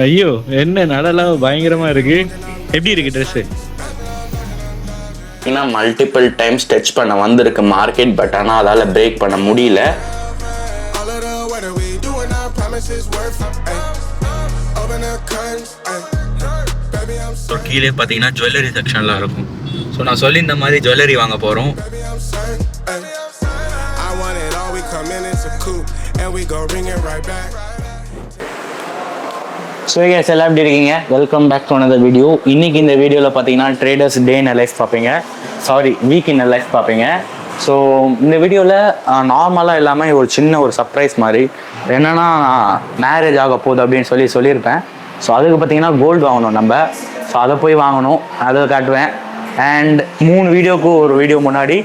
ஐயோ என்ன நடலாம் பயங்கரமா இருக்கு. எப்படி இருக்கு ட்ரெஸ்ஸு? ஏன்னா மல்டிபிள் டைம்ஸ் டச் பண்ண வந்திருக்கு மார்க்கெட், பட் ஆனால் அதால் பிரேக் பண்ண முடியல. ஸோ கீழே பார்த்தீங்கன்னா ஜுவல்லரி செக்ஷன்லாம் இருக்கும். ஸோ நான் சொல்லி இந்த மாதிரி ஜுவல்லரி வாங்க போகிறோம். ஸோ கேஸ் எல்லாம் எப்படி இருக்கீங்க? Welcome back to another video. இன்றைக்கி இந்த வீடியோவில் பார்த்தீங்கன்னா ட்ரேடர்ஸ் டே இன் லைஃப் பார்ப்பீங்க, சாரி வீக் இன் லைஃப் பார்ப்பீங்க. ஸோ இந்த வீடியோவில் நார்மலாக இல்லாமல் ஒரு சின்ன ஒரு சர்ப்ரைஸ் மாதிரி என்னென்னா மேரேஜ் ஆக போகுது அப்படின்னு சொல்லியிருப்பேன். ஸோ அதுக்கு பார்த்தீங்கன்னா கோல்டு வாங்கணும் நம்ம. ஸோ அதை போய் வாங்கணும், அதை காட்டுவேன். அண்ட் 3 வீடியோக்கு ஒரு வீடியோ முன்னாடி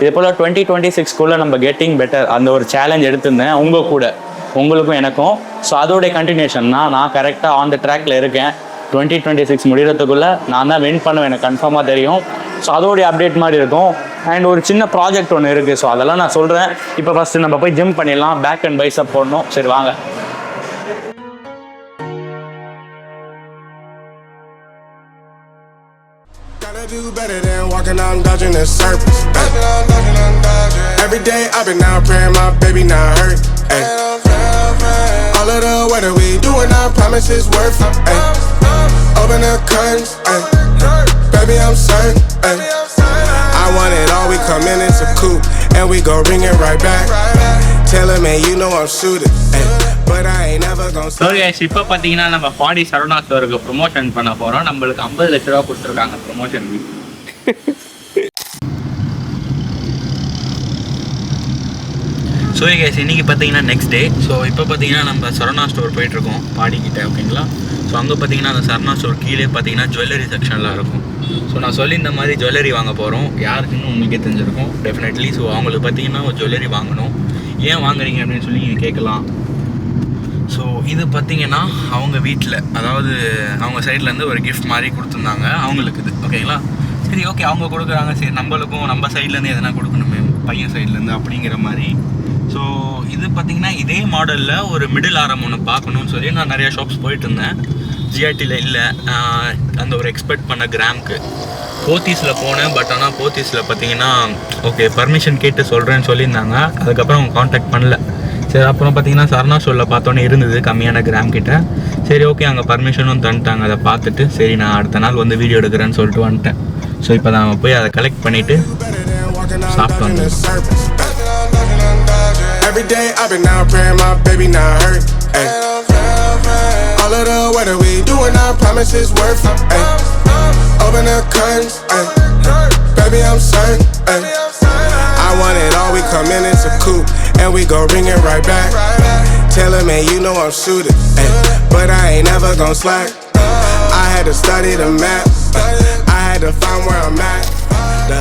இதே போல் 2026 நம்ம கெட்டிங் பெட்டர் அந்த ஒரு சேலஞ்ச் எடுத்திருந்தேன் உங்கள் கூட, உங்களுக்கும் எனக்கும். ஸோ அதோடைய கண்டினியூஷன் தான். நான் கரெக்டாக ஆன் த ட்ராக்ல இருக்கேன். 2026 முடிகிறதுக்குள்ளே நான் தான் வின் பண்ணுவேன், எனக்கு கன்ஃபார்மாக தெரியும். ஸோ அதோடைய அப்டேட் மாதிரி இருக்கும். அண்ட் ஒரு சின்ன ப்ராஜெக்ட் ஒன்று இருக்குது. ஸோ அதெல்லாம் நான் சொல்கிறேன். இப்போ ஃபஸ்ட்டு நம்ம போய் ஜிம் பண்ணிடலாம், பேக் அண்ட் பைசப் போடணும். சரி வாங்க. Do better than walking out and dodging the surface. Every day I've been out praying my baby not hurt. Ay. All of the weather we doing our promises worth. Ay. Open the curtains. Ay. Baby I'm certain. Ay. I want it all. We come in it's a coupe and we go ring it right back. Tell him man you know I'm suited. Ay. But I ain't never gonna stop. So guys, இப்போ பார்த்தீங்கன்னா நம்ம 40 சரவணா ஸ்டோருக்கு promotion பண்ண போகிறோம். நம்மளுக்கு 50 லட்ச ரூபா கொடுத்துருக்காங்க ப்ரொமோஷனுக்கு. ஸோ கேஸ் இன்றைக்கி பார்த்தீங்கன்னா நெக்ஸ்ட் டே. ஸோ இப்போ பார்த்தீங்கன்னா நம்ம சரவணா ஸ்டோர் போயிட்டுருக்கோம் பாடிக்கிட்ட, ஓகேங்களா. ஸோ அங்கே பார்த்தீங்கன்னா அந்த சரவணா ஸ்டோர் கீழே பார்த்தீங்கன்னா ஜுவல்லரி செக்ஷன்லாம் இருக்கும். ஸோ நான் சொல்லி இந்த மாதிரி ஜுவல்லரி வாங்க போகிறோம். யாருக்குன்னு உங்களுக்கே தெரிஞ்சிருக்கும் டெஃபினெட்லி. ஸோ அவங்களுக்கு பார்த்தீங்கன்னா ஒரு ஜுவல்லரி வாங்கணும். ஏன் வாங்குறீங்க அப்படின்னு சொல்லி நீங்கள் கேட்கலாம். ஸோ இது பார்த்தீங்கன்னா அவங்க வீட்டில், அதாவது அவங்க சைட்லேருந்து ஒரு கிஃப்ட் மாதிரி கொடுத்துருந்தாங்க அவங்களுக்கு இது, ஓகேங்களா. சரி ஓகே அவங்க கொடுக்குறாங்க, சரி நம்மளுக்கும் நம்ம சைட்லேருந்து எதனா கொடுக்கணுமே பையன் சைட்லேருந்து அப்படிங்கிற மாதிரி. ஸோ இது பார்த்தீங்கன்னா இதே மாடலில் ஒரு மிடில் ஆரம் ஒன்று பார்க்கணுன்னு சொல்லி நான் நிறையா ஷாப்ஸ் போயிட்டு இருந்தேன். ஜிஆர்டியில் இல்லை, அந்த ஒரு எக்ஸ்பெக்ட் பண்ண கிராம்க்கு போத்தீஸில் போனேன். பட் ஆனால் போத்தீஸில் பார்த்தீங்கன்னா ஓகே பர்மிஷன் கேட்டு சொல்கிறேன்னு சொல்லியிருந்தாங்க. அதுக்கப்புறம் அவங்க காண்டாக்ட் பண்ணல. சரி அப்புறம் பார்த்தீங்கன்னா சரணா ஸ்டோரில் பார்த்தோன்னே இருந்தது கம்மியான கிராம் கிட்ட. சரி ஓகே அங்கே பர்மிஷனும் தந்துட்டாங்க. அதை பார்த்துட்டு சரி நான் அடுத்த நாள் வந்து வீடியோ எடுக்கிறேன்னு சொல்லிட்டு வந்துட்டேன். ஸோ இப்போ நான் போய் அதை கலெக்ட் பண்ணிவிட்டு சாப்பிட்டு வந்தேன். Every day I've been out praying my baby not hurt. Ay. All of the weather we doing our promises worth. Ay. Open the curtains. Ay. Baby I'm certain. Ay. I want it all. We come in it's a coupe and we go ring it right back. Tell him man you know I'm suited. Ay. But I ain't never gon' slack. I had to study the map. I had to find where I'm at.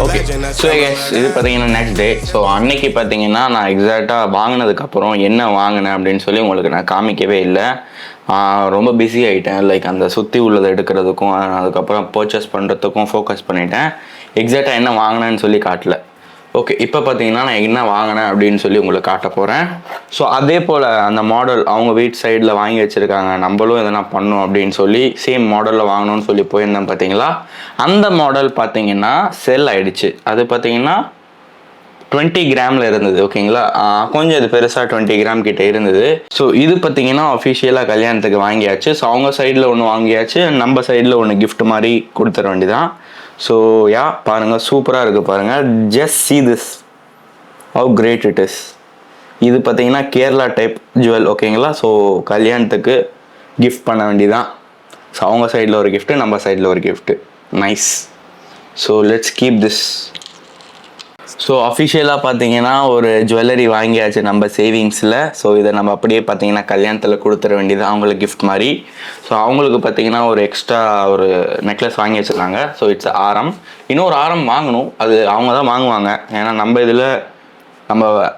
Okay so guys இது பார்த்தீங்கன்னா next day. So அன்னைக்கு பார்த்தீங்கன்னா நான் எக்ஸாக்டாக வாங்கினதுக்கப்புறம் என்ன வாங்கினேன் அப்படின்னு சொல்லி உங்களுக்கு நான் காமிக்கவே இல்லை. ரொம்ப பிஸி ஆகிட்டேன். லைக் அந்த சுற்றி உள்ளதை எடுக்கிறதுக்கும் அதுக்கப்புறம் பர்ச்சேஸ் பண்ணுறதுக்கும் ஃபோக்கஸ் பண்ணிட்டேன். எக்ஸாக்டாக என்ன வாங்கினேன்னு சொல்லி காட்டல. ஓகே இப்போ பார்த்தீங்கன்னா நான் என்ன வாங்கினேன் அப்படின்னு சொல்லி உங்களுக்கு காட்ட போகிறேன். ஸோ அதே போல் அந்த மாடல் அவங்க வீட் சைடில் வாங்கி வச்சுருக்காங்க, நம்மளும் எதனா பண்ணணும் அப்படின்னு சொல்லி சேம் மாடலில் வாங்கணும்னு சொல்லி போயிருந்தேன். பார்த்தீங்களா அந்த மாடல் பார்த்தீங்கன்னா செல் ஆகிடுச்சு. அது பார்த்தீங்கன்னா 20 கிராமில் இருந்தது, ஓகேங்களா. கொஞ்சம் இது பெருசாக 20 கிராம் கிட்டே இருந்தது. ஸோ இது பார்த்தீங்கன்னா அஃபிஷியலாக கல்யாணத்துக்கு வாங்கியாச்சு. ஸோ அவங்க சைடில் ஒன்று வாங்கியாச்சு, நம்ம சைடில் ஒன்று கிஃப்ட் மாதிரி கொடுத்துட வேண்டியதான். ஸோ யா பாருங்கள் சூப்பராக இருக்குது பாருங்கள். Just see this how great it is. இது பார்த்தீங்கன்னா கேரளா டைப் ஜுவல், ஓகேங்களா. ஸோ கல்யாணத்துக்கு கிஃப்ட் பண்ண வேண்டியதான். ஸோ அவங்க சைடில் ஒரு கிஃப்ட்டு, நம்ம சைடில் ஒரு gift. Nice. So let's keep this. So அஃபிஷியலாக பார்த்தீங்கன்னா ஒரு ஜுவல்லரி வாங்கியாச்சு நம்ம சேவிங்ஸில். ஸோ இதை நம்ம அப்படியே பார்த்தீங்கன்னா கல்யாணத்தில் கொடுத்துட வேண்டியது அவங்களுக்கு கிஃப்ட் மாதிரி. ஸோ அவங்களுக்கு பார்த்தீங்கன்னா ஒரு எக்ஸ்ட்ரா ஒரு நெக்லஸ் வாங்கி வச்சுருக்காங்க. ஸோ இட்ஸ் ஆரம். இன்னொரு ஆரம் வாங்கணும், அது அவங்க தான் வாங்குவாங்க. ஏன்னா நம்ம இதில்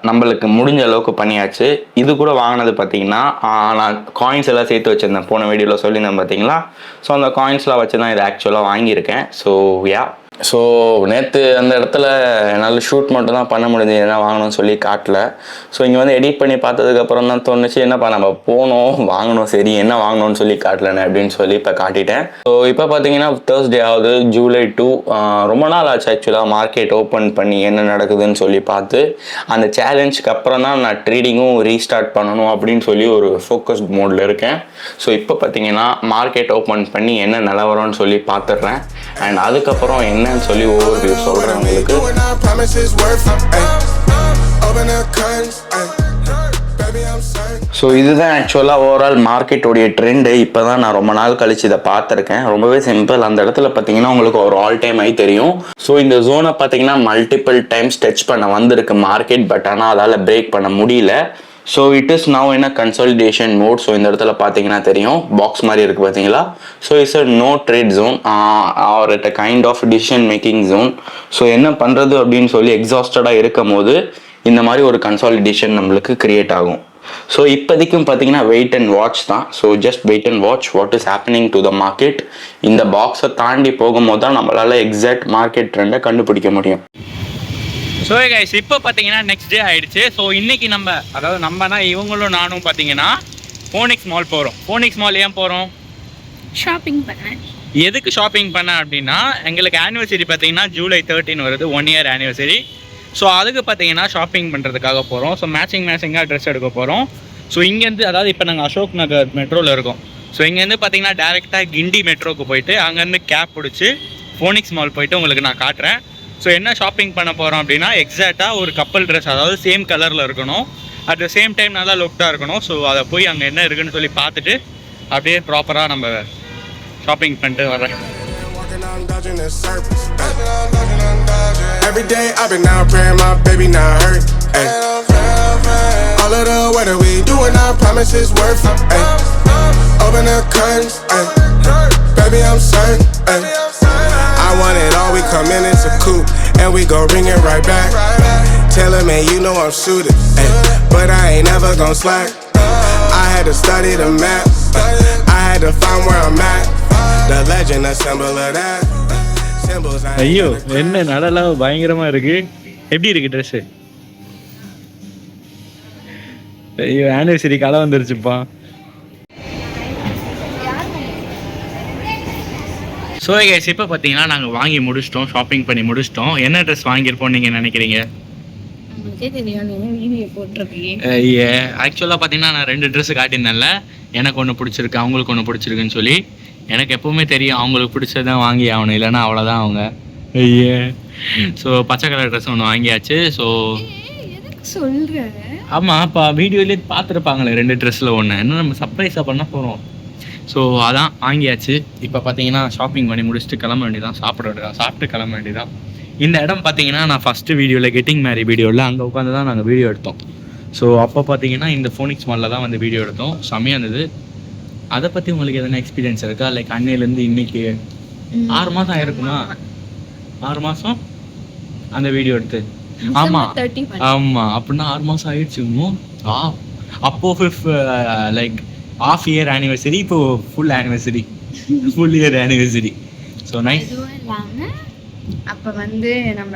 நம்மளுக்கு முடிஞ்ச அளவுக்கு பண்ணியாச்சு. இது கூட வாங்கினது பார்த்தீங்கன்னா நான் காயின்ஸ் எல்லாம் சேர்த்து வச்சுருந்தேன், போன வீடியோவில் சொல்லியிருந்தேன் பார்த்தீங்களா. ஸோ அந்த காயின்ஸ்லாம் வச்சு தான் இதை ஆக்சுவலாக வாங்கியிருக்கேன். ஸோ யா ஸோ நேற்று அந்த இடத்துல என்னால் ஷூட் மட்டும் தான் பண்ண முடியுது, என்ன வாங்கணும்னு சொல்லி காட்டல. ஸோ இங்கே வந்து எடிட் பண்ணி பார்த்ததுக்கப்புறம் தான் தோணுச்சு, என்னப்பா நம்ம போனோம் வாங்கணும், சரி என்ன வாங்கணும்னு சொல்லி காட்டலண்ணே அப்படின்னு சொல்லி இப்போ காட்டிட்டேன். ஸோ இப்போ பார்த்தீங்கன்னா Thursday ஆகுது, July 2. ரொம்ப நாள் ஆச்சு ஆக்சுவலாக மார்க்கெட் ஓப்பன் பண்ணி என்ன நடக்குதுன்னு சொல்லி பார்த்து. அந்த சேலஞ்சுக்கு அப்புறம் தான் நான் ட்ரேடிங்கும் ரீஸ்டார்ட் பண்ணணும் அப்படின்னு சொல்லி ஒரு ஃபோக்கஸ்ட் மோடில் இருக்கேன். ஸோ இப்போ பார்த்தீங்கன்னா மார்க்கெட் ஓப்பன் பண்ணி என்ன நிலவரம்னு சொல்லி பார்த்துடுறேன். அண்ட் அதுக்கப்புறம் என்னன்னு சொல்லி ஓவர் சொல்கிறேன் உங்களுக்கு. ஸோ இதுதான் ஆக்சுவலாக ஓவரால் மார்க்கெட்டோடைய ட்ரெண்டு. இப்போ தான் நான் ரொம்ப நாள் கழிச்சு இதை பார்த்துருக்கேன். ரொம்பவே சிம்பிள். அந்த இடத்துல பார்த்தீங்கன்னா உங்களுக்கு ஒரு ஆல் டைம் ஆகி தெரியும். ஸோ இந்த ஜோனை பார்த்தீங்கன்னா மல்டிபிள் டைம்ஸ் டச் பண்ண வந்திருக்கு மார்க்கெட், பட் ஆனால் அதால் பிரேக் பண்ண முடியல. So it is now in a consolidation mode. So இந்த இடத்துல பார்த்தீங்கன்னா தெரியும் பாக்ஸ் மாதிரி இருக்குது பார்த்தீங்களா. So it's a no trade zone or it a kind of decision making zone. So என்ன பண்ணுறது அப்படின்னு சொல்லி எக்ஸாஸ்டடாக இருக்கும் போது இந்த மாதிரி ஒரு கன்சாலிடேஷன் நம்மளுக்கு கிரியேட் ஆகும். ஸோ இப்போதைக்கும் பார்த்தீங்கன்னா வெயிட் அண்ட் வாட்ச் தான். So just wait and watch what is happening to the market. இந்த பாக்ஸை தாண்டி போகும்போது தான் நம்மளால் எக்ஸாக்ட் மார்க்கெட் ட்ரெண்டை கண்டுபிடிக்க முடியும். ஸோ கைஸ் இப்போ பார்த்தீங்கன்னா நெக்ஸ்ட் டே ஆகிடுச்சு. ஸோ இன்றைக்கி நம்மனா இவங்களும் நானும் பார்த்தீங்கன்னா ஃபோனிக்ஸ் மால் போகிறோம். ஃபோனிக்ஸ் மால் ஏன் போகிறோம்? ஷாப்பிங் பண்ணேன். எதுக்கு ஷாப்பிங் பண்ண அப்படின்னா, எங்களுக்கு ஆனிவர்சரி பார்த்தீங்கன்னா July 13 வருது, 1 year ஆனிவர்சரி. ஸோ அதுக்கு பார்த்தீங்கன்னா ஷாப்பிங் பண்ணுறதுக்காக போகிறோம். ஸோ மேட்சிங்காக ட்ரெஸ் எடுக்க போகிறோம். ஸோ இங்கேருந்து, அதாவது இப்போ நாங்கள் அசோக் நகர் மெட்ரோவில் இருக்கோம். ஸோ இங்கேருந்து பார்த்தீங்கன்னா டேரெக்டாக கிண்டி மெட்ரோவுக்கு போயிட்டு அங்கேருந்து கேப் பிடிச்சி ஃபோனிக்ஸ் மால் போயிட்டு உங்களுக்கு நான் காட்டுறேன். ஸோ என்ன ஷாப்பிங் பண்ண போகிறோம் அப்படின்னா, எக்ஸாக்டாக ஒரு கப்பல் ட்ரெஸ், அதாவது சேம் கலரில் இருக்கணும், அட் த சேம் டைம் நல்லா லுக்டாக இருக்கணும். ஸோ அதை போய் அங்கே என்ன இருக்குன்னு சொல்லி பார்த்துட்டு அப்படியே ப்ராப்பராக நம்ம ஷாப்பிங் பண்ணிட்டு வர்றேன். Every day I've been out praying my baby not hurt. Ay. All of the weather we doing our promises worth. Ay. Open the curtains. Ay. Baby I'm certain. Ay. I want it all. We come in it's a coupe and we go bring it right back. Tell her man you know I'm suited. Ay. But I ain't never gon' slack. I had to study the map. I had to find where I'm at. The legend, a symbol of that. ஐயோ என்ன நடலாம் பயங்கரமாக இருக்குது. எப்படி இருக்குது dress? ஐயோ anniversary காலம் வந்துருச்சுப்பா. So guys இப்போ பார்த்தீங்கன்னா நாங்கள் வாங்கி முடிச்சிட்டோம், ஷாப்பிங் பண்ணி முடிச்சிட்டோம். என்ன ட்ரெஸ் வாங்கியிருப்போம் நீங்கள் நினைக்கிறீங்க? ஐயா ஆக்சுவலாக பார்த்தீங்கன்னா நான் 2 ட்ரெஸ்ஸு காட்டியிருந்தேன்ல, எனக்கு ஒன்று பிடிச்சிருக்கு அவங்களுக்கு ஒன்று பிடிச்சிருக்குன்னு சொல்லி. எனக்கு எப்போவுமே தெரியும் அவங்களுக்கு பிடிச்சது தான் வாங்கி ஆகணும், இல்லைன்னா அவ்வளோதான் அவங்க. ஐயே ஸோ பச்சை கலர் ட்ரெஸ் ஒன்று வாங்கியாச்சு. ஸோ சொல்கிறேன், ஆமாம் அப்போ வீடியோலேயே பார்த்துருப்பாங்களே 2 ட்ரெஸ்ஸில் ஒன்று, என்ன நம்ம சர்ப்ரைஸாக பண்ண போகிறோம். ஸோ அதான் வாங்கியாச்சு. இப்போ பார்த்தீங்கன்னா ஷாப்பிங் பண்ணி முடிச்சுட்டு கிளம்ப வேண்டியதான், சாப்பிட்டு கிளம்ப வேண்டியதான். இந்த இடம் பார்த்தீங்கன்னா நான் ஃபஸ்ட்டு வீடியோவில் கெட்டிங் மேரி வீடியோவில் அங்கே உட்காந்து தான் நாங்கள் வீடியோ எடுத்தோம். ஸோ அப்போ பார்த்தீங்கன்னா இந்த ஃபோனிக்ஸ் மாலில் தான் வந்து வீடியோ எடுத்தோம். செம்மையாக இருந்தது. அதை பற்றி உங்களுக்கு எதனா எக்ஸ்பீரியன்ஸ் இருக்கா? லைக் அன்னையிலேருந்து இன்னைக்கு 6 மாதம் ஆயிருக்குமா? 6 மாதம் அந்த வீடியோ எடுத்து. ஆமாம் அப்படின்னா 6 மாதம் ஆயிடுச்சு. அப்போ லைக் half year ஆனிவர்சரி, இப்போ full year anniversary. So nice. அப்போ வந்து நம்ம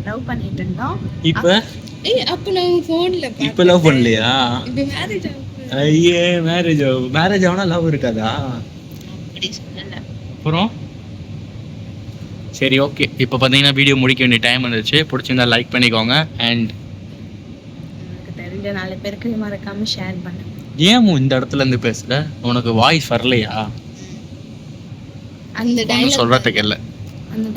லவ் பண்ணிட்டு இருந்தோம். இப்போ நம்ம ஃபோன்ல இப்போ லவ் பண்ணலையா? ஐயே மேரேஜ் ஆகுனா லவ் இருக்காதா? அப்புறம் சரி ஓகே. இப்போ பார்த்தீங்கன்னா வீடியோ முடிக்க வேண்டிய டைம் வந்துருச்சு. பிடிச்சிருந்தா லைக் பண்ணிக்கோங்க. அண்ட் தெரிஞ்ச 4 பேருக்கு மறக்காம ஷேர் பண்ணுங்க. ஏன் இந்த இடத்துல இருந்து பேசுற? உனக்கு வாய்ஸ் வரலையா? அந்த டைம் சொல்றதுக்கு இல்லை. அந்த